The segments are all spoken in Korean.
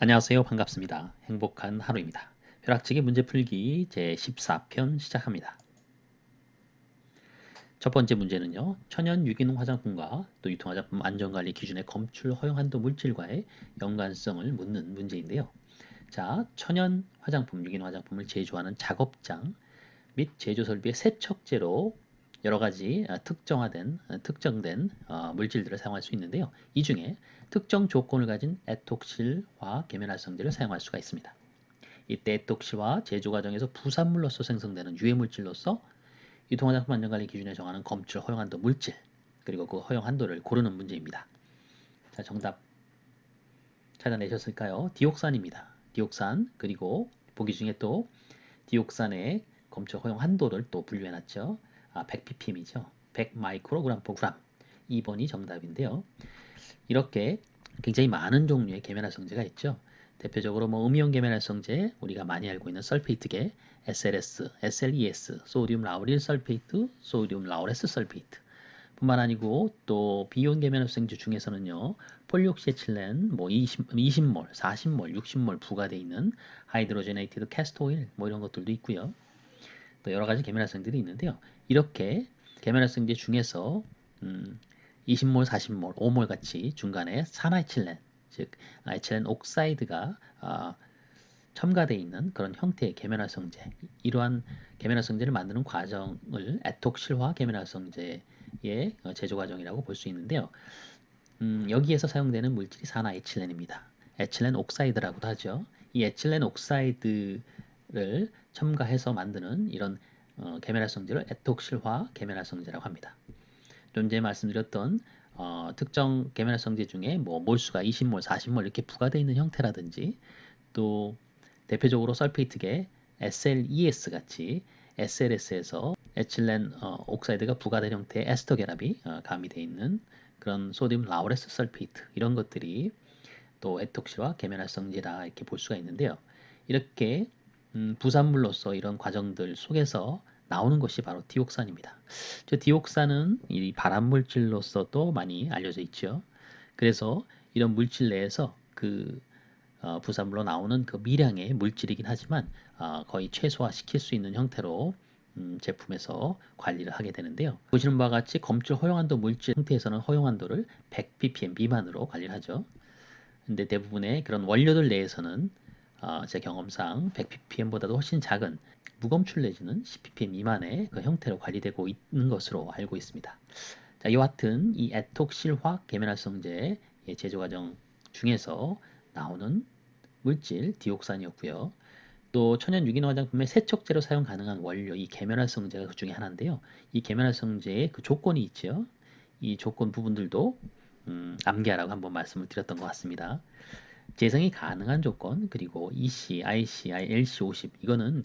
안녕하세요. 반갑습니다. 행복한 하루입니다. 벼락치기 문제 풀기 제 14편 시작합니다. 첫 번째 문제는요. 천연 유기농 화장품과 또 유통화장품 안전관리 기준의 검출 허용 한도 물질과의 연관성을 묻는 문제인데요. 자, 천연 화장품, 유기농 화장품을 제조하는 작업장 및 제조 설비의 세척제로 여러 가지 특정된 물질들을 사용할 수 있는데요. 이 중에 특정 조건을 가진 에톡실화 계면활성제를 사용할 수가 있습니다. 이때 에톡시와 제조 과정에서 부산물로서 생성되는 유해물질로서 유통화장품 안전관리 기준에 정하는 검출 허용한도 물질 그리고 그 허용한도를 고르는 문제입니다. 자, 정답 찾아내셨을까요? 디옥산입니다. 디옥산 그리고 보기 중에 또 디옥산의 검출 허용 한도를 또 분류해놨죠. 100ppm이죠. 100 마이크로그램 per 그램. 2번이 정답인데요. 이렇게 굉장히 많은 종류의 계면활성제가 있죠. 대표적으로 음이온 계면활성제 우리가 많이 알고 있는 설페이트계 SLS, SLES, 소디움 라우릴 설페이트, 소디움 라우레스 설페이트 뿐만 아니고 또 비이온 계면활성제 중에서는요. 폴리옥시에틸렌 20몰, 40몰, 60몰 부과되어 있는 하이드로제네이티드 캐스토일 이런 것들도 있고요. 또 여러 가지 계면활성제들이 있는데요. 이렇게 계면활성제 중에서 20몰, 40몰, 5몰 같이 중간에 산화에틸렌, 즉 에틸렌 옥사이드가 첨가되어 있는 그런 형태의 계면활성제, 이러한 계면활성제를 만드는 과정을 에톡실화 계면활성제의 제조 과정이라고 볼 수 있는데요. 여기에서 사용되는 물질이 산화에틸렌입니다. 에틸렌 옥사이드라고도 하죠. 이 에틸렌 옥사이드를 첨가해서 만드는 이런 계면활성제를 에톡실화 계면활성제라고 합니다. 좀 전에 말씀드렸던 특정 계면활성제 중에 몰수가 20몰, 40몰 이렇게 부과되어 있는 형태라든지 또 대표적으로 설페이트계 SLES 같이 SLS에서 에틸렌 옥사이드가 부과된 형태의 에스터 결합이 가미되어 있는 그런 소디움 라우레스 설페이트 이런 것들이 또 에톡시와 계면활성제다 이렇게 볼 수가 있는데요. 이렇게 부산물로서 이런 과정들 속에서 나오는 것이 바로 디옥산입니다. 저 디옥산은 이 발암물질로서도 많이 알려져 있죠. 그래서 이런 물질 내에서 그 부산물로 나오는 그 미량의 물질이긴 하지만 거의 최소화시킬 수 있는 형태로 제품에서 관리를 하게 되는데요. 보시는 바와 같이 검출 허용한도 물질 형태에서는 허용한도를 100ppm 미만으로 관리를 하죠. 근데 대부분의 그런 원료들 내에서는 제 경험상 100ppm보다도 훨씬 작은 무검출 내지는 10ppm 미만의 그 형태로 관리되고 있는 것으로 알고 있습니다. 자, 여하튼 이 에톡실화 계면활성제 제조 과정 중에서 나오는 물질 디옥산이었고요. 또 천연 유기농 화장품의 세척제로 사용 가능한 원료 이 계면활성제가 그 중에 하나인데요. 이 계면활성제의 그 조건이 있죠. 이 조건 부분들도 암기하라고 한번 말씀을 드렸던 것 같습니다. 재생이 가능한 조건 그리고 EC, IC, LC50 이거는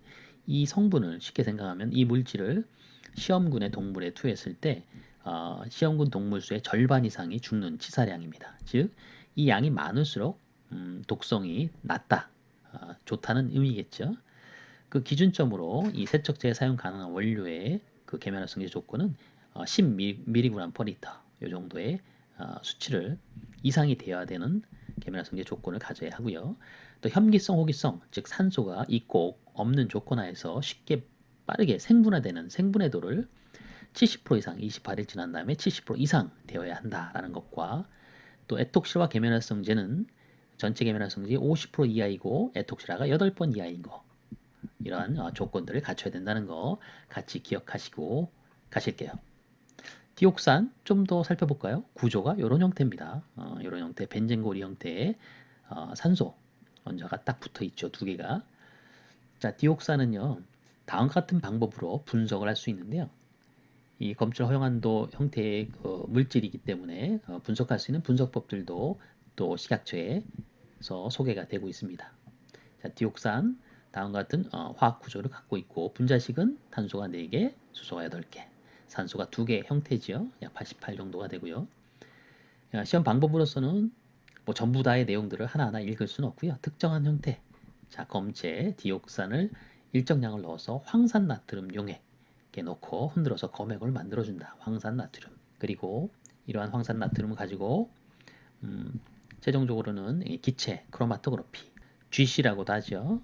이 성분을 쉽게 생각하면 이 물질을 시험군의 동물에 투여했을 때 시험군 동물 수의 절반 이상이 죽는 치사량입니다. 즉 이 양이 많을수록 독성이 낮다, 좋다는 의미겠죠. 그 기준점으로 이 세척제에 사용 가능한 원료의 그 계면활성제 조건은 10mg per 리터 이 정도의 수치를 이상이 되어야 되는 계면활성제 조건을 가져야 하고요. 또 혐기성, 호기성, 즉 산소가 있고 없는 조건 하에서 쉽게 빠르게 생분해되는 생분해도를 70% 이상 28일 지난 다음에 70% 이상 되어야 한다라는 것과 또 에톡시와 계면활성제는 전체 계면활성제 50% 이하이고 에톡시라가 8번 이하인 거 이러한 조건들을 갖춰야 된다는 거 같이 기억하시고 가실게요. 디옥산 좀 더 살펴볼까요? 구조가 이런 형태입니다. 이런 형태 벤젠고리 형태의 산소 원자가 딱 붙어 있죠. 두 개가. 자, 디옥산은요. 다음 같은 방법으로 분석을 할 수 있는데요. 이 검출 허용한도 형태의 그 물질이기 때문에 분석할 수 있는 분석법들도 또 식약처에서 소개가 되고 있습니다. 자, 디옥산 다음과 같은 화학 구조를 갖고 있고 분자식은 탄소가 4개, 수소가 8개, 산소가 2개 형태지요. 약 88 정도가 되고요. 시험 방법으로서는 전부 다의 내용들을 하나하나 읽을 수는 없고요. 특정한 형태, 자, 검체 디옥산을 일정량을 넣어서 황산나트륨 용액에 넣고 흔들어서 검액을 만들어준다. 황산나트륨. 그리고 이러한 황산나트륨을 가지고 최종적으로는 이 기체 크로마토그래피, GC라고도 하죠.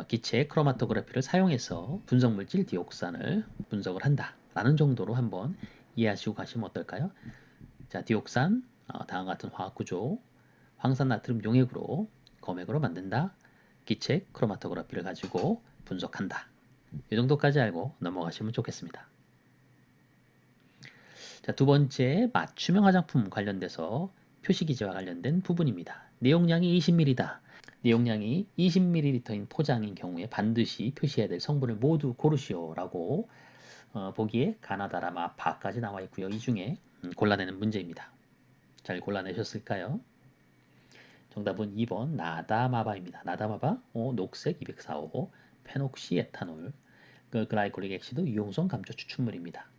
기체 크로마토그래피를 사용해서 분석물질 디옥산을 분석을 한다라는 정도로 한번 이해하시고 가시면 어떨까요? 자, 디옥산, 다음과 같은 화학구조, 황산나트륨 용액으로 검액으로 만든다. 기체 크로마토그래피를 가지고 분석한다. 이 정도까지 알고 넘어가시면 좋겠습니다. 자, 두 번째 맞춤형 화장품 관련돼서 표시기제와 관련된 부분입니다. 내용량이 20ml다. 내용량이 20ml인 포장인 경우에 반드시 표시해야 될 성분을 모두 고르시오라고 보기에 가나다라 마파까지 나와 있고요. 이 중에 골라내는 문제입니다. 잘 골라내셨을까요? 정답은 2번 나다마바입니다. 나다마바, 녹색 245, 페녹시에탄올, 글라이콜릭 액시드 유용성 감초 추출물입니다.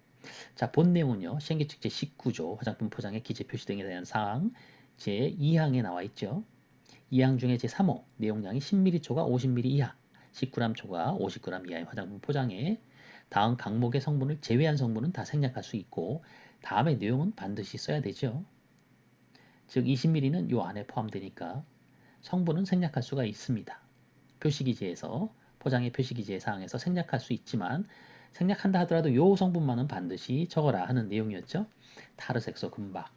자, 본 내용은요. 시행규칙 제19조 화장품 포장의 기재 표시 등에 대한 사항 제2항에 나와 있죠. 2항 중에 제3호 내용량이 10ml 초과 50ml 이하, 10g 초과 50g 이하의 화장품 포장에 다음 항목의 성분을 제외한 성분은 다 생략할 수 있고 다음의 내용은 반드시 써야 되죠. 즉 20ml는 요 안에 포함되니까 성분은 생략할 수가 있습니다. 표시기지에서 포장의 표시기지의 사항에서 생략할 수 있지만 생략한다 하더라도 요 성분만은 반드시 적어라 하는 내용이었죠. 타르색소 금박,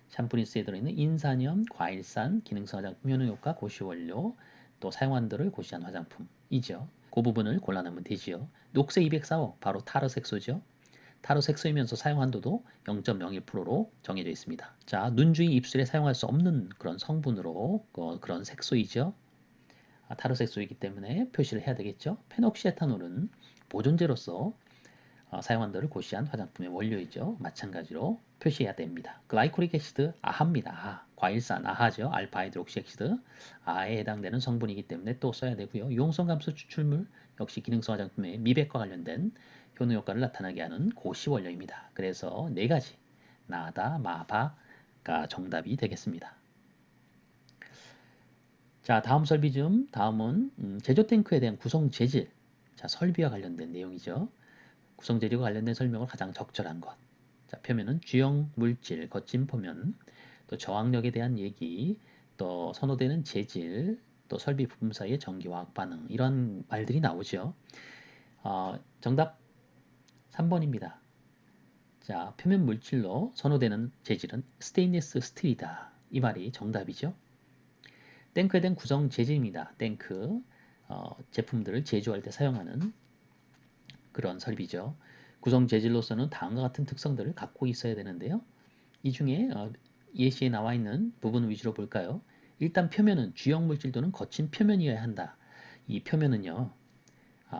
샴푸린스에 들어있는 인산염, 과일산, 기능성 화장품 효능효과 고시원료, 또 사용한도를 고시한 화장품이죠. 그 부분을 골라내면 되지요. 녹색 245 바로 타르색소죠. 타르색소이면서 사용한도도 0.01%로 정해져 있습니다. 자, 눈 주위 입술에 사용할 수 없는 그런 성분으로 그런 색소이죠. 타르색소이기 때문에 표시를 해야 되겠죠. 페녹시에탄올은 보존제로서 사용한도를 고시한 화장품의 원료이죠. 마찬가지로 표시해야 됩니다. 글라이콜릭 액시드 아하입니다. 아하. 과일산 아하죠. 알파하이드록시 액시드 아하에 해당되는 성분이기 때문에 또 써야 되고요. 유용성 감소 추출물 역시 기능성 화장품의 미백과 관련된 효능 효과를 나타나게 하는 고시 원료입니다. 그래서 네 가지 나다, 마바가 정답이 되겠습니다. 자, 다음 설비 중 다음은 제조 탱크에 대한 구성 재질, 자, 설비와 관련된 내용이죠. 구성 재질과 관련된 설명을 가장 적절한 것. 자, 표면은 주영 물질, 거친 표면, 또 저항력에 대한 얘기, 또 선호되는 재질, 또 설비 부품 사이의 전기화학 반응 이런 말들이 나오죠. 정답 3번입니다. 자, 표면 물질로 선호되는 재질은 스테인리스 스틸이다. 이 말이 정답이죠. 탱크에 대한 구성 재질입니다. 탱크 제품들을 제조할 때 사용하는 그런 설비죠. 구성 재질로서는 다음과 같은 특성들을 갖고 있어야 되는데요. 이 중에 예시에 나와 있는 부분 위주로 볼까요? 일단 표면은 주영 물질 또는 거친 표면이어야 한다. 이 표면은요.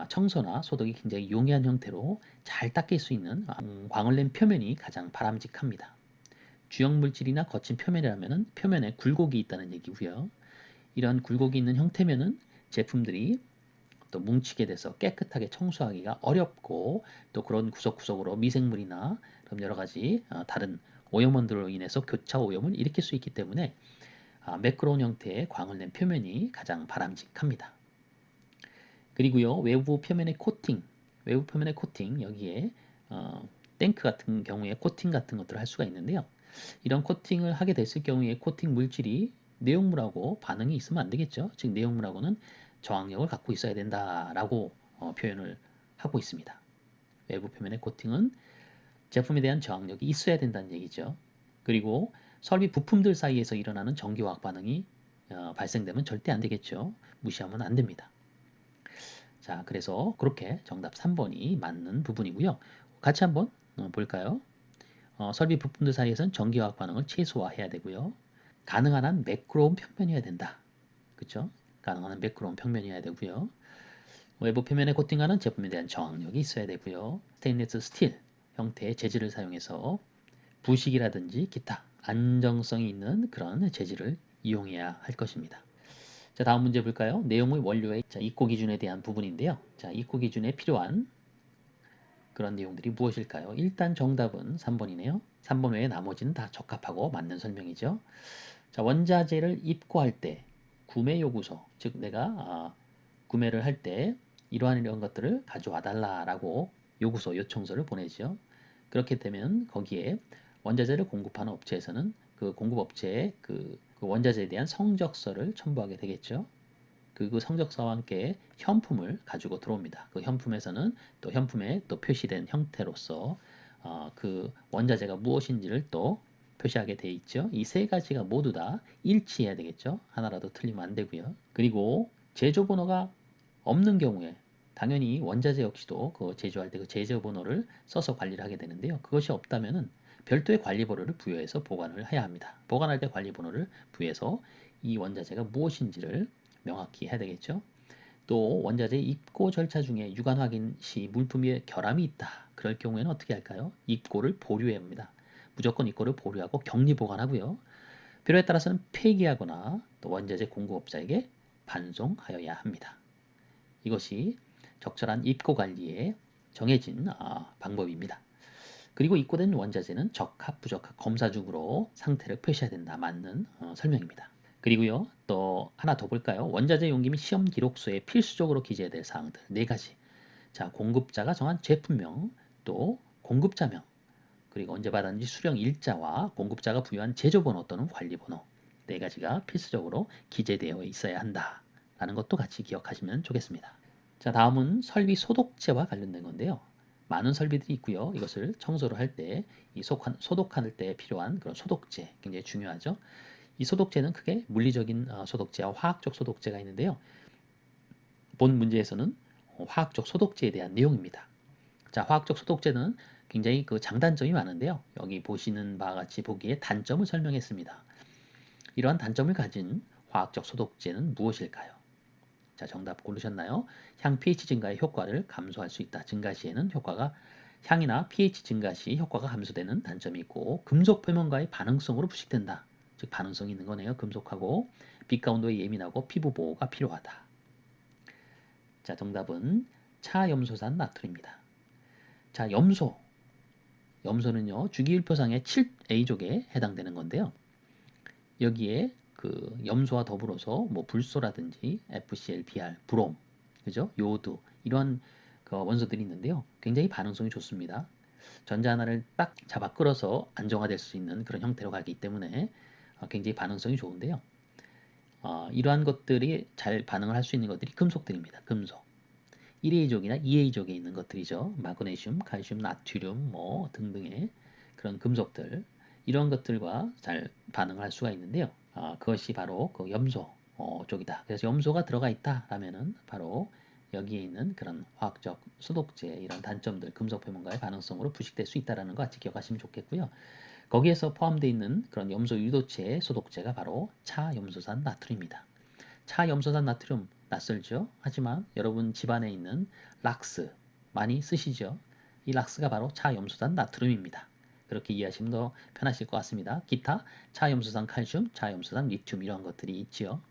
청소나 소독이 굉장히 용이한 형태로 잘 닦일 수 있는 광을 낸 표면이 가장 바람직합니다. 주영 물질이나 거친 표면이라면 표면에 굴곡이 있다는 얘기고요. 이런 굴곡이 있는 형태면은 제품들이 또 뭉치게 돼서 깨끗하게 청소하기가 어렵고 또 그런 구석구석으로 미생물이나 그런 여러 가지 다른 오염원들로 인해서 교차 오염을 일으킬 수 있기 때문에 매끄러운 형태의 광을 낸 표면이 가장 바람직합니다. 그리고요 외부 표면의 코팅, 외부 표면의 코팅 여기에 탱크 같은 경우에 코팅 같은 것들을 할 수가 있는데요. 이런 코팅을 하게 됐을 경우에 코팅 물질이 내용물하고 반응이 있으면 안 되겠죠. 즉 내용물하고는 저항력을 갖고 있어야 된다라고 표현을 하고 있습니다. 외부 표면의 코팅은 제품에 대한 저항력이 있어야 된다는 얘기죠. 그리고 설비 부품들 사이에서 일어나는 전기화학 반응이 발생되면 절대 안 되겠죠. 무시하면 안 됩니다. 자, 그래서 그렇게 정답 3번이 맞는 부분이고요. 같이 한번 볼까요? 설비 부품들 사이에서는 전기화학 반응을 최소화해야 되고요. 가능한 한 매끄러운 평면이어야 된다. 그렇죠? 가능한 한 매끄러운 평면이어야 되고요. 외부 표면에 코팅하는 제품에 대한 저항력이 있어야 되고요. 스테인리스 스틸 형태의 재질을 사용해서 부식이라든지 기타 안정성이 있는 그런 재질을 이용해야 할 것입니다. 자, 다음 문제 볼까요? 내용의 원료의 입고 기준에 대한 부분인데요. 자, 입고 기준에 필요한 그런 내용들이 무엇일까요? 일단 정답은 3번이네요. 3번 외에 나머지는 다 적합하고 맞는 설명이죠. 자, 원자재를 입고할 때 구매 요구서, 즉 내가 구매를 할 때 이러한 것들을 가져와 달라라고 요구서, 요청서를 보내죠. 그렇게 되면 거기에 원자재를 공급하는 업체에서는 그 공급업체에 그 원자재에 대한 성적서를 첨부하게 되겠죠. 그 성적서와 함께 현품을 가지고 들어옵니다. 그 현품에서는 또 현품에 또 표시된 형태로서 그 원자재가 무엇인지를 또 표시하게 돼 있죠. 이 세 가지가 모두 다 일치해야 되겠죠. 하나라도 틀리면 안 되고요. 그리고 제조 번호가 없는 경우에 당연히 원자재 역시도 그 제조할 때 그 제조 번호를 써서 관리를 하게 되는데요. 그것이 없다면은 별도의 관리 번호를 부여해서 보관을 해야 합니다. 보관할 때 관리 번호를 부여해서 이 원자재가 무엇인지를 명확히 해야 되겠죠. 또 원자재 입고 절차 중에 유관 확인 시 물품에 결함이 있다. 그럴 경우에는 어떻게 할까요? 입고를 보류해야 합니다. 무조건 입고를 보류하고 격리 보관하고요. 필요에 따라서는 폐기하거나 또 원자재 공급업자에게 반송하여야 합니다. 이것이 적절한 입고 관리에 정해진 방법입니다. 그리고 입고된 원자재는 적합, 부적합 검사 중으로 상태를 표시해야 된다. 맞는 설명입니다. 그리고요, 또 하나 더 볼까요? 원자재 용기 및 시험 기록서에 필수적으로 기재해야 될 사항들 네 가지. 자, 공급자가 정한 제품명, 또 공급자명, 그리고 언제 받았는지 수령 일자와 공급자가 부여한 제조번호 또는 관리번호 네 가지가 필수적으로 기재되어 있어야 한다라는 것도 같이 기억하시면 좋겠습니다. 자, 다음은 설비 소독제와 관련된 건데요. 많은 설비들이 있고요. 이것을 청소를 할 때, 이 소독할 때 필요한 그런 소독제 굉장히 중요하죠. 이 소독제는 크게 물리적인 소독제와 화학적 소독제가 있는데요. 본 문제에서는 화학적 소독제에 대한 내용입니다. 자, 화학적 소독제는 굉장히 그 장단점이 많은데요. 여기 보시는 바와 같이 보기에 단점을 설명했습니다. 이러한 단점을 가진 화학적 소독제는 무엇일까요? 자, 정답 고르셨나요? 향 pH 증가의 효과를 감소할 수 있다. 증가 시에는 효과가 향이나 pH 증가 시 효과가 감소되는 단점이 있고 금속 표면과의 반응성으로 부식된다. 즉 반응성이 있는 거네요. 금속하고 빛과 온도에 예민하고 피부 보호가 필요하다. 자, 정답은 차염소산 나트륨입니다. 자, 염소. 염소는요, 주기율표상의 7A족에 해당되는 건데요. 여기에 그 염소와 더불어서 뭐 불소라든지 FCl, Br, 브롬, 그죠? 요오드 이러한 그 원소들이 있는데요. 굉장히 반응성이 좋습니다. 전자 하나를 딱 잡아 끌어서 안정화될 수 있는 그런 형태로 가기 때문에 굉장히 반응성이 좋은데요. 이러한 것들이 잘 반응을 할 수 있는 것들이 금속들입니다. 금속. 1A족이나 2A족에 있는 것들이죠. 마그네슘, 칼슘, 나트륨 뭐 등등의 그런 금속들 이런 것들과 잘 반응할 수가 있는데요. 그것이 바로 그 염소 쪽이다. 그래서 염소가 들어가 있다라면은 바로 여기에 있는 그런 화학적 소독제 이런 단점들 금속 표면과의 반응성으로 부식될 수 있다라는 거 같이 기억하시면 좋겠고요. 거기에서 포함되어 있는 그런 염소 유도체의 소독제가 바로 차염소산 나트륨입니다. 차염소산 나트륨 낯설죠? 하지만 여러분 집안에 있는 락스 많이 쓰시죠? 이 락스가 바로 차염소산 나트륨입니다. 그렇게 이해하시면 더 편하실 것 같습니다. 기타 차염소산 칼슘, 차염소산 리튬 이런 것들이 있지요.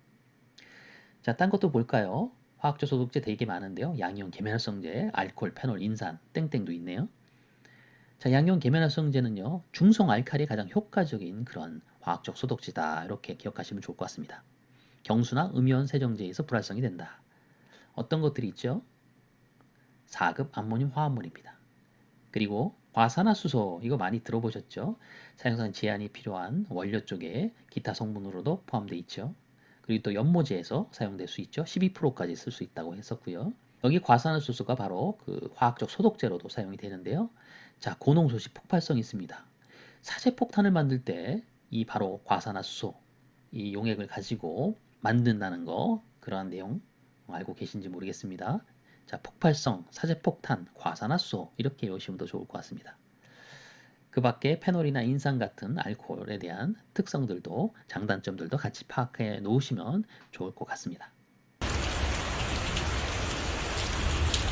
자, 딴 것도 볼까요? 화학적 소독제 되게 많은데요. 양이온 계면활성제, 알코올, 페놀, 인산, 땡땡도 있네요. 자, 양이온 계면활성제는요. 중성 알칼리에 가장 효과적인 그런 화학적 소독제다. 이렇게 기억하시면 좋을 것 같습니다. 경수나 음이온 세정제에서 불활성이 된다. 어떤 것들이 있죠? 4급 암모늄 화합물입니다. 그리고 과산화수소 이거 많이 들어보셨죠? 사용상 제한이 필요한 원료 쪽에 기타 성분으로도 포함되어 있죠. 그리고 또 연모제에서 사용될 수 있죠. 12%까지 쓸 수 있다고 했었고요. 여기 과산화수소가 바로 그 화학적 소독제로도 사용이 되는데요. 자, 고농소시 폭발성이 있습니다. 사제폭탄을 만들 때 이 바로 과산화수소 이 용액을 가지고 만든다는 거 그러한 내용 알고 계신지 모르겠습니다. 자, 폭발성, 사제폭탄, 과산화수소 이렇게 외우시면 더 좋을 것 같습니다. 그 밖에 페놀이나 인산 같은 알코올에 대한 특성들도 장단점들도 같이 파악해 놓으시면 좋을 것 같습니다.